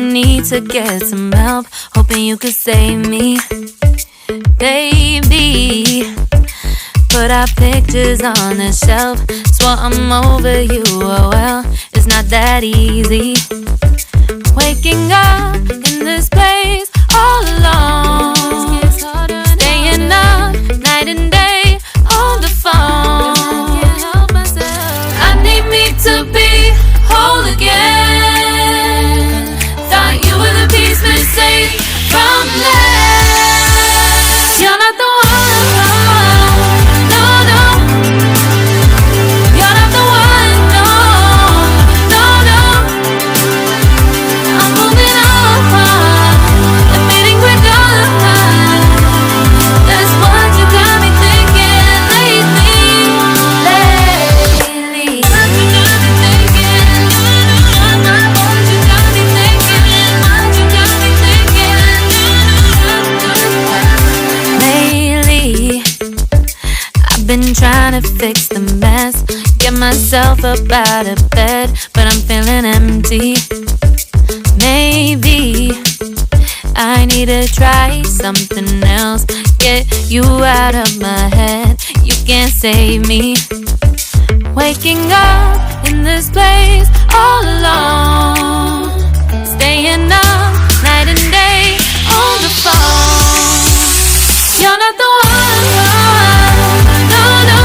in need to get some help, hoping you could save me. Baby, put our pictures on the shelf. Swore I'm over you, oh well, it's not that easy. Waking up in this place all alone, staying up night and day on the phone. I need me to be whole again. Thought you were the piece missing from left. You're not the one, no, no. You're not the one, no, no, no. I'm moving on, admitting we're done. That's what you got me thinking lately. What you got me thinking? What you got me thinking? What you got me thinking? Lately, I've been trying to fix the mess, get myself up out of bed, but I'm feeling empty. Maybe I need to try something else, get you out of my head. You can't save me. Waking up in this place all alone, staying up night and day on the phone. You're not the one, no, no.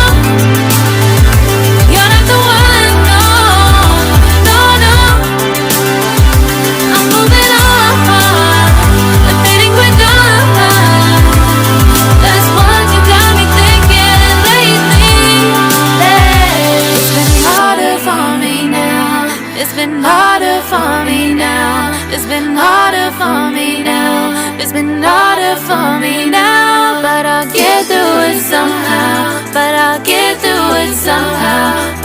You're not the one, no, no, no. I'm moving on, admitting we're done. That's what you got me thinking lately. It's been harder for me now. It's been harder for me now. It's been harder for me now. It's been harder for me now. But I'll get through it somehow. But I'll get through it somehow.